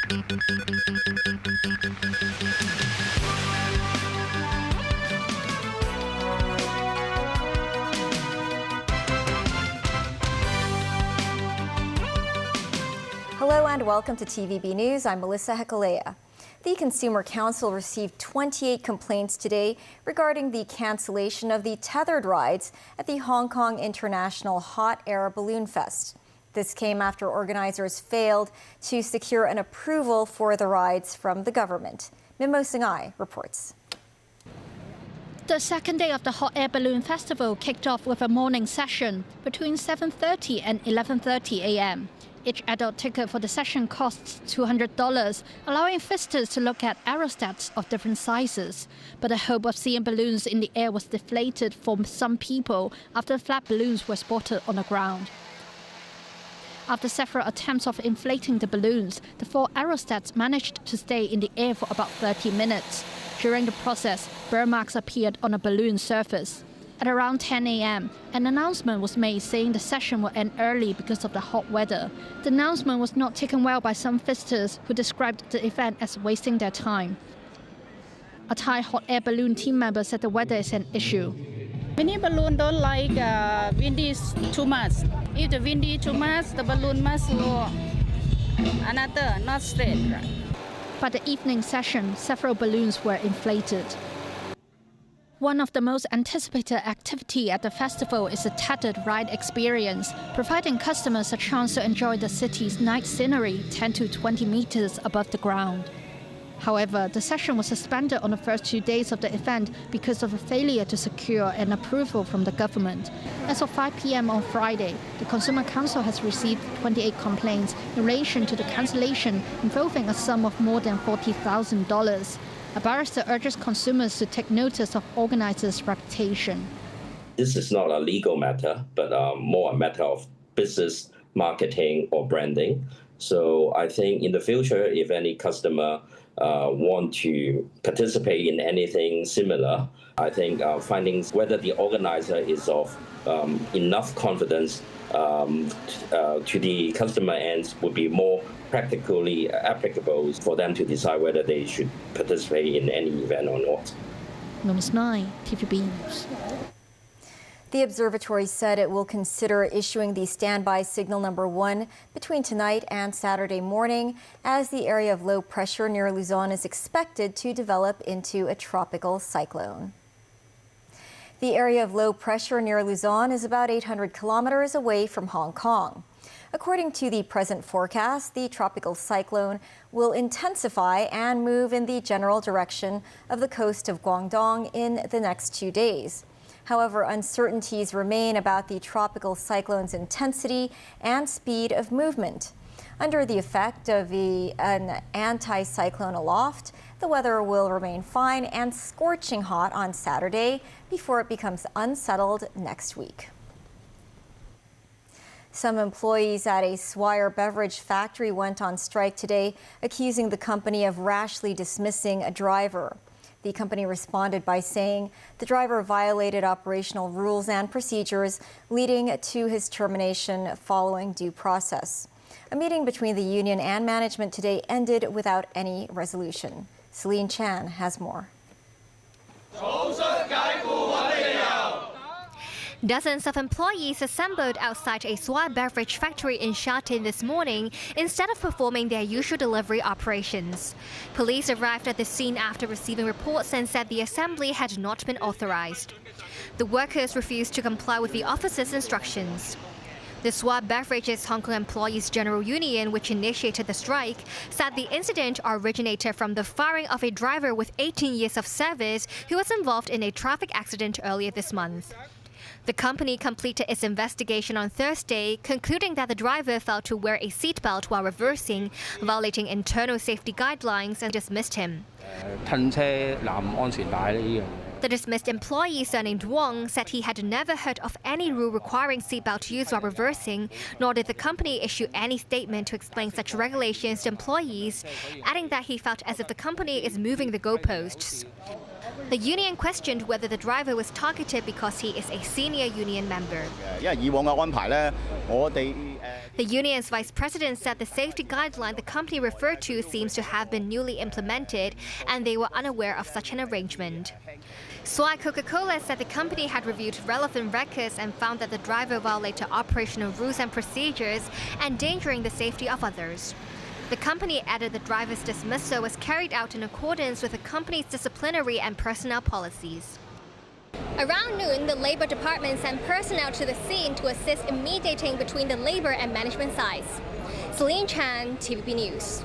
Hello and welcome to TVB News. I'm Melissa Hekalea. The Consumer Council received 28 complaints today regarding the cancellation of the tethered rides at the Hong Kong International Hot Air Balloon Fest. This came after organizers failed to secure an approval for the rides from the government. Mimo Singhai reports. The second day of the Hot Air Balloon Festival kicked off with a morning session between 7:30 and 11:30 a.m. Each adult ticket for the session costs $200, allowing visitors to look at aerostats of different sizes. But the hope of seeing balloons in the air was deflated for some people after flat balloons were spotted on the ground. After several attempts of inflating the balloons, the 4 aerostats managed to stay in the air for about 30 minutes. During the process, burn marks appeared on the balloon surface. At around 10 a.m., an announcement was made saying the session will end early because of the hot weather. The announcement was not taken well by some visitors who described the event as wasting their time. A Thai hot air balloon team member said the weather is an issue. Mini balloon don't like windy too much. If the windy too much, the balloon must go another, not straight. By the evening session, several balloons were inflated. One of the most anticipated activity at the festival is the tethered ride experience, providing customers a chance to enjoy the city's night scenery 10 to 20 meters above the ground. However, the session was suspended on the first 2 days of the event because of a failure to secure an approval from the government. As of 5 p.m. on Friday, the Consumer Council has received 28 complaints in relation to the cancellation involving a sum of more than $40,000. A barrister urges consumers to take notice of organizers' reputation. This is not a legal matter, but more a matter of business, marketing, or branding. So I think in the future, if any customer want to participate in anything similar, I think finding whether the organizer is of enough confidence to the customer ends would be more practically applicable for them to decide whether they should participate in any event or not. Ms. 9, TVB News. The observatory said it will consider issuing the standby signal number 1 between tonight and Saturday morning, as the area of low pressure near Luzon is expected to develop into a tropical cyclone. The area of low pressure near Luzon is about 800 kilometers away from Hong Kong. According to the present forecast, the tropical cyclone will intensify and move in the general direction of the coast of Guangdong in the next 2 days. However, uncertainties remain about the tropical cyclone's intensity and speed of movement. Under the effect of an anti-cyclone aloft, the weather will remain fine and scorching hot on Saturday before it becomes unsettled next week. Some employees at a Swire beverage factory went on strike today, accusing the company of rashly dismissing a driver. The company responded by saying the driver violated operational rules and procedures, leading to his termination following due process. A meeting between the union and management today ended without any resolution. Celine Chan has more. Dozens of employees assembled outside a Swire beverage factory in Sha Tin this morning instead of performing their usual delivery operations. Police arrived at the scene after receiving reports and said the assembly had not been authorized. The workers refused to comply with the officer's instructions. The Swire Beverages Hong Kong Employees General Union, which initiated the strike, said the incident originated from the firing of a driver with 18 years of service who was involved in a traffic accident earlier this month. The company completed its investigation on Thursday, concluding that the driver failed to wear a seatbelt while reversing, violating internal safety guidelines, and dismissed him. The dismissed employee, surnamed Wong, said he had never heard of any rule requiring seatbelt use while reversing, nor did the company issue any statement to explain such regulations to employees, adding that he felt as if the company is moving the goalposts. The union questioned whether the driver was targeted because he is a senior union member. The union's vice president said the safety guideline the company referred to seems to have been newly implemented, and they were unaware of such an arrangement. Swire Coca-Cola said the company had reviewed relevant records and found that the driver violated operational rules and procedures, endangering the safety of others. The company added the driver's dismissal was carried out in accordance with the company's disciplinary and personnel policies. Around noon, the Labor Department sent personnel to the scene to assist in mediating between the labor and management sides. Celine Chan, TVB News.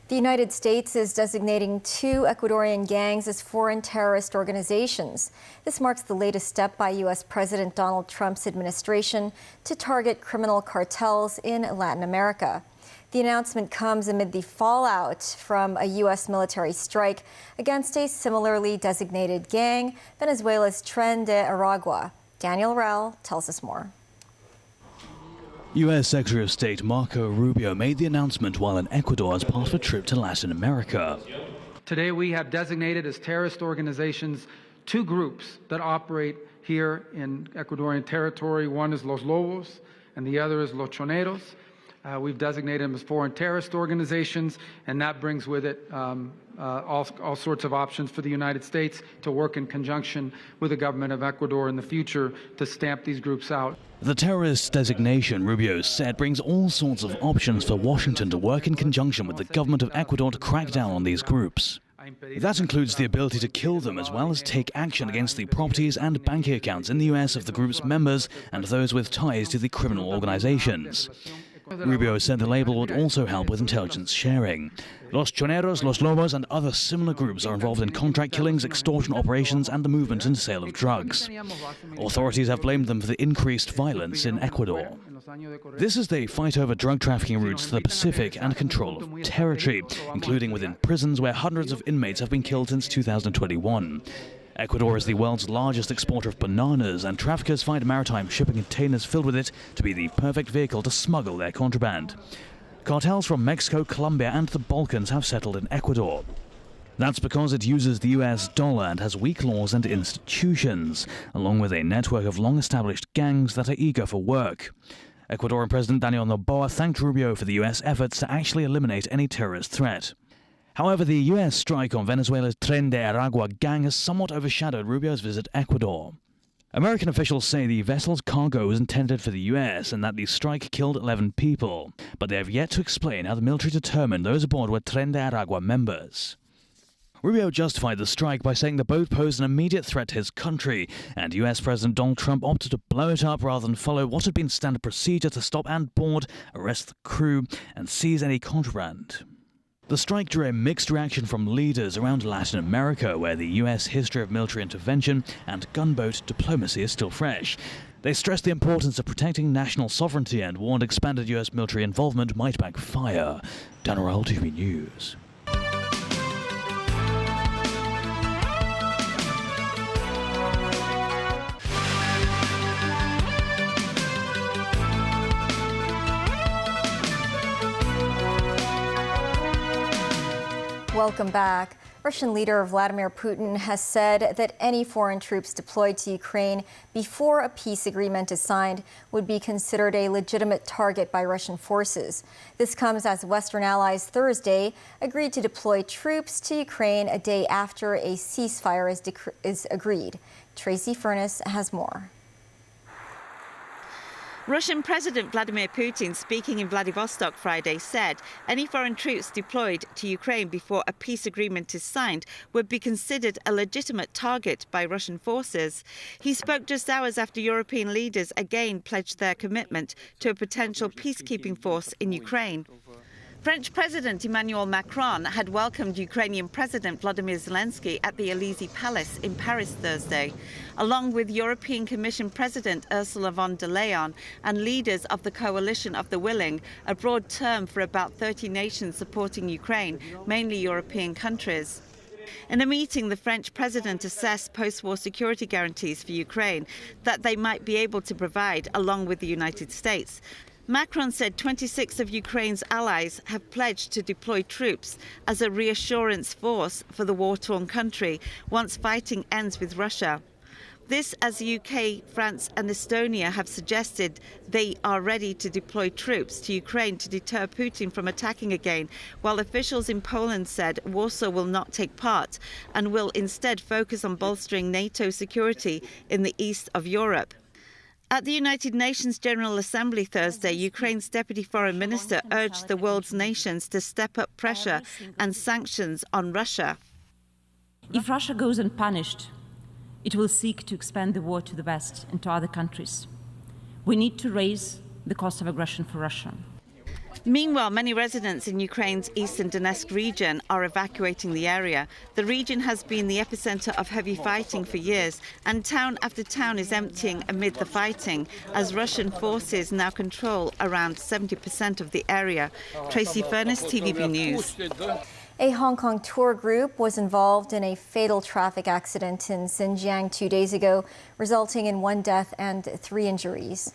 The United States is designating 2 Ecuadorian gangs as foreign terrorist organizations. This marks the latest step by U.S. President Donald Trump's administration to target criminal cartels in Latin America. The announcement comes amid the fallout from a U.S. military strike against a similarly designated gang, Venezuela's Tren de Aragua. Daniel Rell tells us more. U.S. Secretary of State Marco Rubio made the announcement while in Ecuador as part of a trip to Latin America. Today we have designated as terrorist organizations 2 groups that operate here in Ecuadorian territory. One is Los Lobos and the other is Los Choneros. We've designated them as foreign terrorist organizations, and that brings with it all sorts of options for the United States to work in conjunction with the government of Ecuador in the future to stamp these groups out. The terrorist designation, Rubio said, brings all sorts of options for Washington to work in conjunction with the government of Ecuador to crack down on these groups. That includes the ability to kill them as well as take action against the properties and banking accounts in the U.S. of the group's members and those with ties to the criminal organizations. Rubio said the label would also help with intelligence sharing. Los Choneros, Los Lobos and other similar groups are involved in contract killings, extortion operations and the movement and sale of drugs. Authorities have blamed them for the increased violence in Ecuador. This is the fight over drug trafficking routes to the Pacific and control of territory, including within prisons where hundreds of inmates have been killed since 2021. Ecuador is the world's largest exporter of bananas, and traffickers find maritime shipping containers filled with it to be the perfect vehicle to smuggle their contraband. Cartels from Mexico, Colombia and the Balkans have settled in Ecuador. That's because it uses the US dollar and has weak laws and institutions, along with a network of long-established gangs that are eager for work. Ecuadorian President Daniel Noboa thanked Rubio for the US efforts to actually eliminate any terrorist threat. However, the U.S. strike on Venezuela's Tren de Aragua gang has somewhat overshadowed Rubio's visit to Ecuador. American officials say the vessel's cargo was intended for the U.S. and that the strike killed 11 people, but they have yet to explain how the military determined those aboard were Tren de Aragua members. Rubio justified the strike by saying the boat posed an immediate threat to his country, and U.S. President Donald Trump opted to blow it up rather than follow what had been standard procedure to stop and board, arrest the crew, and seize any contraband. The strike drew a mixed reaction from leaders around Latin America, where the U.S. history of military intervention and gunboat diplomacy is still fresh. They stressed the importance of protecting national sovereignty and warned expanded U.S. military involvement might backfire. Dan Rell, TVB News. Welcome back. Russian leader Vladimir Putin has said that any foreign troops deployed to Ukraine before a peace agreement is signed would be considered a legitimate target by Russian forces. This comes as Western allies Thursday agreed to deploy troops to Ukraine a day after a ceasefire is agreed. Tracy Furness has more. Russian President Vladimir Putin, speaking in Vladivostok Friday, said any foreign troops deployed to Ukraine before a peace agreement is signed would be considered a legitimate target by Russian forces. He spoke just hours after European leaders again pledged their commitment to a potential peacekeeping force in Ukraine. French President Emmanuel Macron had welcomed Ukrainian President Volodymyr Zelensky at the Élysée Palace in Paris Thursday, along with European Commission President Ursula von der Leyen and leaders of the Coalition of the Willing, a broad term for about 30 nations supporting Ukraine, mainly European countries. In a meeting, the French president assessed post-war security guarantees for Ukraine that they might be able to provide, along with the United States. Macron said 26 of Ukraine's allies have pledged to deploy troops as a reassurance force for the war-torn country once fighting ends with Russia. This as the UK, France and Estonia have suggested they are ready to deploy troops to Ukraine to deter Putin from attacking again, while officials in Poland said Warsaw will not take part and will instead focus on bolstering NATO security in the east of Europe. At the United Nations General Assembly Thursday, Ukraine's Deputy Foreign Minister urged the world's nations to step up pressure and sanctions on Russia. If Russia goes unpunished, it will seek to expand the war to the West and to other countries. We need to raise the cost of aggression for Russia. Meanwhile, many residents in Ukraine's eastern Donetsk region are evacuating the area. The region has been the epicenter of heavy fighting for years, and town after town is emptying amid the fighting, as Russian forces now control around 70% of the area. Tracy Furness, TVB News. A Hong Kong tour group was involved in a fatal traffic accident in Xinjiang 2 days ago, resulting in 1 death and 3 injuries.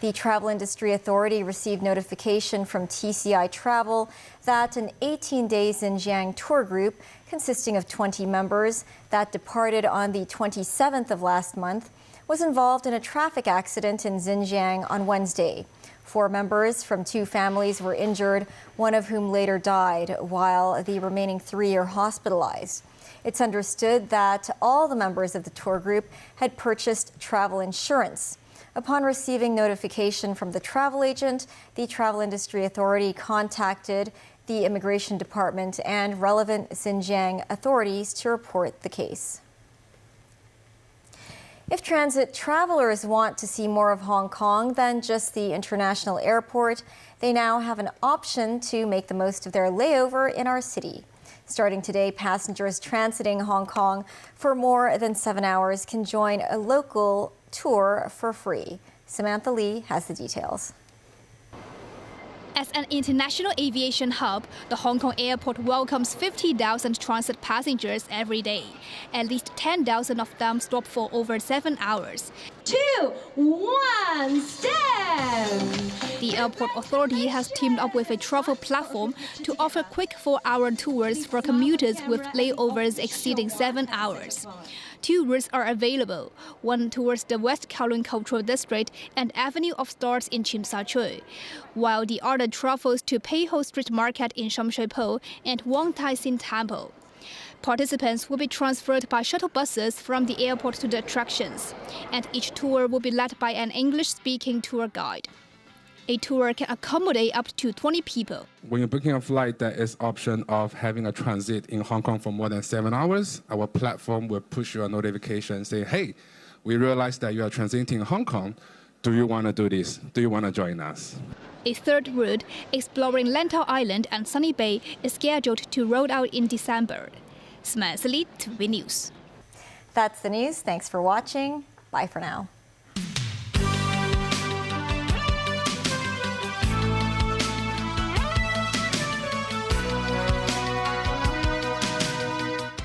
The Travel Industry Authority received notification from TCI Travel that an 18-day Xinjiang tour group consisting of 20 members that departed on the 27th of last month was involved in a traffic accident in Xinjiang on Wednesday. 4 members from 2 families were injured, one of whom later died, while the remaining 3 are hospitalized. It's understood that all the members of the tour group had purchased travel insurance. Upon receiving notification from the travel agent, the Travel Industry Authority contacted the Immigration Department and relevant Xinjiang authorities to report the case. If transit travelers want to see more of Hong Kong than just the international airport, they now have an option to make the most of their layover in our city. Starting today, passengers transiting Hong Kong for more than 7 hours can join a local tour for free. Samantha Lee has the details. As an international aviation hub, the Hong Kong airport welcomes 50,000 transit passengers every day. At least 10,000 of them stop for over 7 hours. 2, 1, stand! The airport authority has teamed up with a travel platform to offer quick 4-hour tours for commuters with layovers exceeding 7 hours. 2 routes are available, one towards the West Kowloon Cultural District and Avenue of Stars in Tsim Sha Tsui, while the other travels to Pei Ho Street Market in Sham Shui Po and Wong Tai Sin Temple. Participants will be transferred by shuttle buses from the airport to the attractions, and each tour will be led by an English-speaking tour guide. A tour can accommodate up to 20 people. When you're booking a flight that is option of having a transit in Hong Kong for more than 7 hours, our platform will push you a notification saying, hey, we realize that you are transiting in Hong Kong. Do you want to do this? Do you want to join us? A third route, exploring Lantau Island and Sunny Bay, is scheduled to roll out in December. Samantha Lee, TVB News. That's the news. Thanks for watching. Bye for now.